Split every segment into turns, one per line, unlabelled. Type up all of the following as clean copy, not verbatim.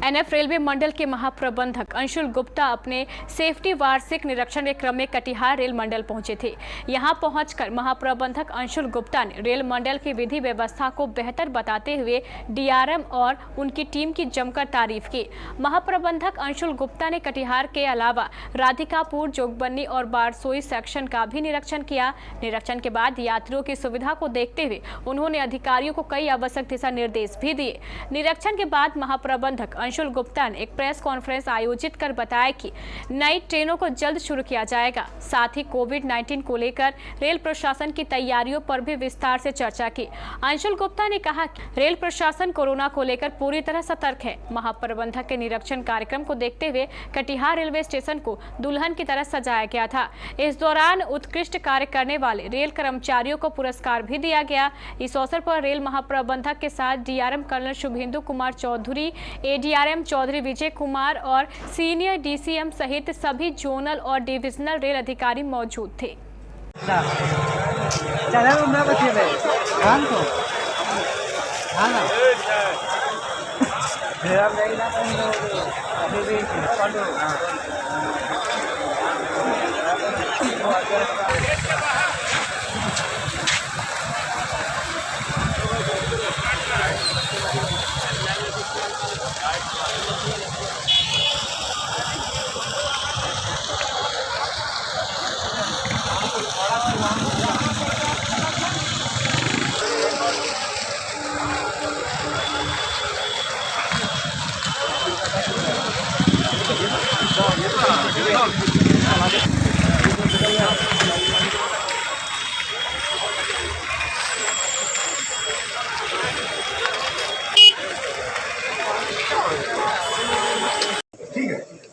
NF railway मंडल के महाप्रबंधक अंशुल गुप्ता अपने सेफ्टी वार्षिक निरीक्षण के क्रम में कटिहार रेल मंडल पहुंचे थे। यहां पहुंचकर महाप्रबंधक अंशुल गुप्ता ने रेल मंडल की विधि व्यवस्था को बेहतर बताते हुए डीआरएम और उनकी टीम की जमकर तारीफ की। महाप्रबंधक अंशुल गुप्ता ने कटिहार के अलावा राधिकापुर, जोगबनी और बारसोई सेक्शन का भी निरीक्षण किया। निरीक्षण के बाद यात्रियों की सुविधा को देखते हुए उन्होंने अधिकारियों को कई आवश्यक दिशा निर्देश भी दिए। निरीक्षण के बाद महाप्रबंधक अंशुल गुप्ता ने एक प्रेस कॉन्फ्रेंस आयोजित कर बताया कि नई ट्रेनों को जल्द शुरू किया जाएगा। साथ ही कोविड-19 को लेकर रेल प्रशासन की तैयारियों पर भी विस्तार से चर्चा की। अंशुल गुप्ता ने कहा कि रेल प्रशासन कोरोना को लेकर पूरी तरह सतर्क है। महाप्रबंधक के निरीक्षण कार्यक्रम को देखते हुए कटिहार रेलवे स्टेशन को दुल्हन की तरह सजाया गया था। इस दौरान उत्कृष्ट कार्य करने वाले रेल कर्मचारियों को पुरस्कार भी दिया गया। इस अवसर पर रेल महाप्रबंधक के साथ DRM colonel Shubhendu Kumar Chaudhary, ADRM Chaudhary Vijay Kumar और सीनियर डीसीएम सहित सभी जोनल और डिविजनल रेल अधिकारी मौजूद थे।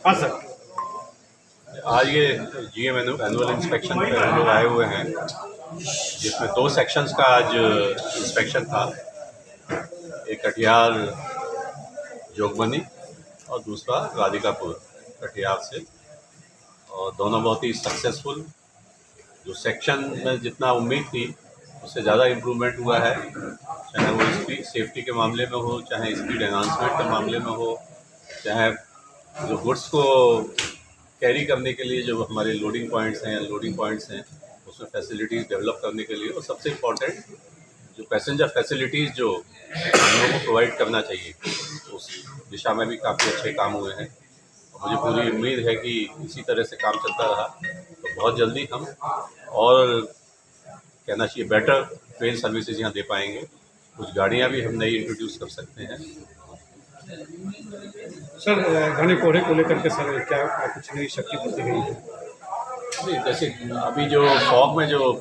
हाँ सर,
आज ये जीएम एनुअल इंस्पेक्शन पे हम लोग आए हुए हैं, जिसमें 2 सेक्शंस का आज इंस्पेक्शन था। एक कटिहार जोगबनी और दूसरा राधिकापुर कटिहार से, और दोनों बहुत ही सक्सेसफुल। जो सेक्शन में जितना उम्मीद थी उससे ज़्यादा इम्प्रूवमेंट हुआ है, चाहे वो स्पीड सेफ्टी के मामले में हो, चाहे स्पीड एनहांसमेंट के मामले में हो, चाहे जो गुड्स को कैरी करने के लिए जो हमारे लोडिंग पॉइंट्स हैं उसमें फैसिलिटीज़ डेवलप करने के लिए, और सबसे इम्पॉर्टेंट जो पैसेंजर फैसिलिटीज़ जो हम लोगों को प्रोवाइड करना चाहिए, उस दिशा में भी काफ़ी अच्छे काम हुए हैं। और मुझे पूरी उम्मीद है कि इसी तरह से काम चलता रहा तो बहुत जल्दी हम और कहना चाहिए बेटर ट्रेन सर्विसेज यहाँ दे पाएंगे। कुछ गाड़ियाँ भी हम नई इंट्रोड्यूस कर सकते हैं।
सर घने कोहरे को लेकर के सर क्या कुछ नई शक्ति बढ़ती गई है?
नहीं, जैसे अभी जो फॉग में जो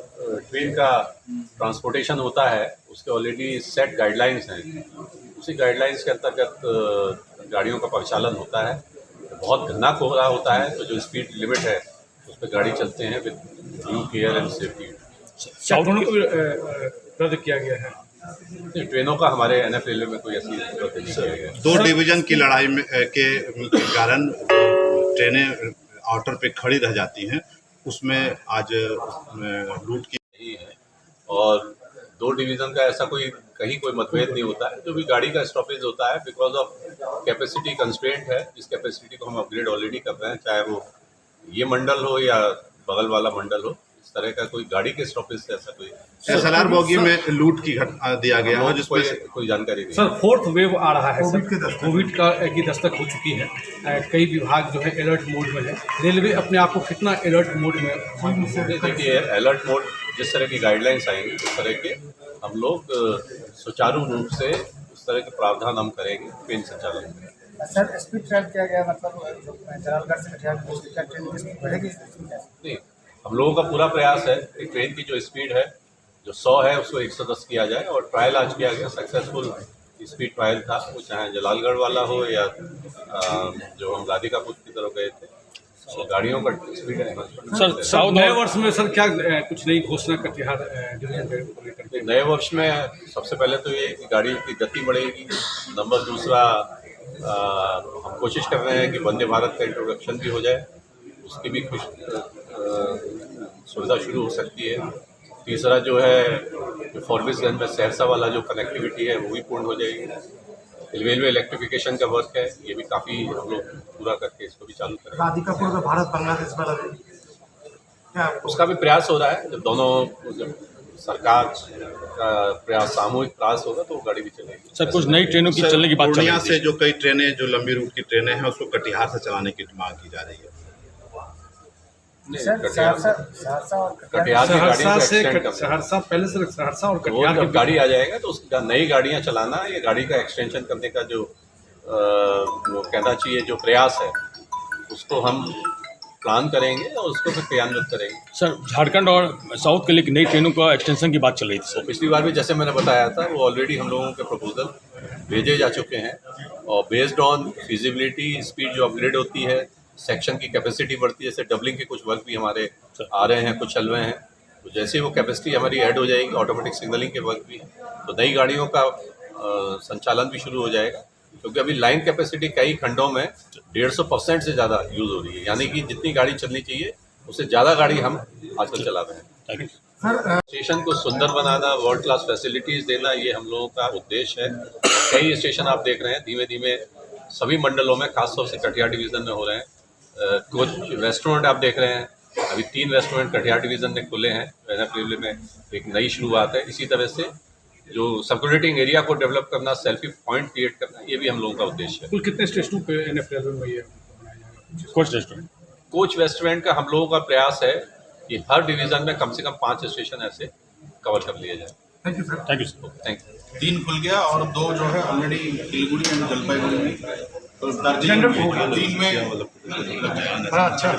ट्रेन का ट्रांसपोर्टेशन होता है उसके ऑलरेडी सेट गाइडलाइंस हैं। उसी गाइडलाइंस के अंतर्गत गाड़ियों का परिचालन होता है। बहुत घना कोहरा होता है तो जो स्पीड लिमिट है उस पर गाड़ी चलते हैं with due care and safety.
सावधानों को रद्द किया गया है।
ट्रेनों का हमारे एनएफ रेलवे में कोई ऐसी जरूरत नहीं किया गया।
2 डिवीजन की लड़ाई में के कारण ट्रेनें आउटर पे खड़ी रह जाती हैं, उसमें आज लूट की
नहीं है। और 2 डिवीज़न का ऐसा कहीं कोई मतभेद नहीं होता है। जो भी गाड़ी का स्टॉपेज होता है बिकॉज ऑफ कैपेसिटी कंस्ट्रेंट है। इस कैपेसिटी को हम अपग्रेड ऑलरेडी कर रहे हैं, चाहे वो ये मंडल हो या बगल वाला मंडल हो। इस तरह का कोई गाड़ी के स्टॉपेज से ऐसा कोई
SLR बोगी में लूट की घटना दिया गया है, जिसमें
कोई जानकारी नहीं।
सर 4th वेव आ रहा है सर, कोविड की दस्तक हो चुकी है। कई विभाग जो है अलर्ट मोड में है। रेलवे अपने आप को कितना अलर्ट मोड में?
देखिए, अलर्ट मोड जिस तरह की गाइडलाइंस आएंगी उस तरह के हम लोग सुचारू रूप से उस तरह के प्रावधान हम करेंगे ट्रेन संचालन में।
सर स्पीड ट्रायल किया गया, मतलब जलालगढ़ से कटिहार ट्रेन की स्पीड बढ़ेगी?
नहीं, हम लोगों का पूरा प्रयास है कि ट्रेन की जो स्पीड है जो 100 है उसको 110 किया जाए। और ट्रायल आज किया गया, सक्सेसफुल स्पीड ट्रायल था, वो चाहे जलालगढ़ वाला हो या जो हम राधिकापुर की तरफ गए थे, तो गाड़ियों का स्पीड है।
सर नए वर्ष में सर क्या कुछ नई घोषणा कटिहार डिवीजन को लेकर?
नए वर्ष में सबसे पहले तो ये कि गाड़ी की गति बढ़ेगी। नंबर दूसरा, हम कोशिश कर रहे हैं कि वंदे भारत का इंट्रोडक्शन भी हो जाए, उसकी भी कुछ सुविधा शुरू हो सकती है। तीसरा जो है फॉरबिसगंज में सहरसा वाला जो कनेक्टिविटी है वो भी पूर्ण हो जाएगी। रेलवे इलेक्ट्रिफिकेशन का वर्क है, ये भी काफ़ी हम लोग पूरा करके इसको भी चालू करें।
राधिकापुर में भारत बांग्लादेश वाला भी क्या
उसका भी प्रयास हो रहा है। जब सरकार का प्रयास, सामूहिक प्रयास होगा तो वो गाड़ी भी चलेगी।
सर कुछ नई ट्रेनों की चलने की बात चल रही
पूर्णिया
थी।
से जो कई ट्रेनें, जो लंबी रूट की ट्रेनें हैं, उसको कटिहार से चलाने की मांग की जा रही है।
सर सहरसा और
कटिहार की गाड़ियों को एक्सटेंड करना।
सहरसा पहले से सहरसा और
वो
कटिहार
जब
की
गाड़ी आ जाएगा तो उसका नई गाड़ियाँ चलाना, ये गाड़ी का एक्सटेंशन करने का जो वो कहना चाहिए जो प्रयास है, उसको हम प्लान करेंगे और उसको फिर क्रियान्वित करेंगे।
सर झारखंड और साउथ के लिए नई ट्रेनों का एक्सटेंशन की बात चल रही थी सर।
पिछली बार भी जैसे मैंने बताया था, वो ऑलरेडी हम लोगों के प्रपोजल भेजे जा चुके हैं और बेस्ड ऑन फिजिबिलिटी, स्पीड जो अपग्रेड होती है, सेक्शन की कैपेसिटी बढ़ती है, जैसे डबलिंग के कुछ वर्क भी हमारे आ रहे हैं, कुछ चल रहे हैं। तो जैसे ही वो कैपेसिटी हमारी ऐड हो जाएगी, ऑटोमेटिक सिग्नलिंग के वर्क भी, तो नई गाड़ियों का संचालन भी शुरू हो जाएगा। क्योंकि अभी लाइन कैपेसिटी कई खंडों में 150% से ज़्यादा यूज़ हो रही है, यानी कि जितनी गाड़ी चलनी चाहिए उससे ज़्यादा गाड़ी हम आजकल चला रहे हैं।
Thank you.
स्टेशन को सुंदर बनाना, वर्ल्ड क्लास फैसिलिटीज़ देना, ये हम लोगों का उद्देश्य है। कई स्टेशन आप देख रहे हैं धीमे धीमे सभी मंडलों में, खासतौर से कटिहार डिवीज़न में हो रहे हैं। कुछ रेस्टोरेंट आप देख रहे हैं, अभी 3 रेस्टोरेंट कटिहार डिवीज़न में खुले हैं। रेलवे में एक नई शुरुआत है। इसी तरह से जो सर्कुलेटिंग एरिया को डेवलप करना, सेल्फी पॉइंट क्रिएट करना, ये भी हम लोगों का उद्देश्य है।
कुल कितने स्टेशनों पे NF रेलवे में ये बनाया जाएगा?
कोच रेस्टोरेंट,
कोच रेस्टोरेंट का हम लोगों का प्रयास है कि हर डिवीज़न में कम से कम 5 स्टेशन ऐसे कवर कर लिए जाए।
Thank you sir.
Thank you sir.
Thank you.
3 खुल गया और 2 जो है ऑलरेडी सिलीगुड़ी एंड जलपाईगुड़ी में, तो दार्जिलिंग में 3 में
बड़ा अच्छा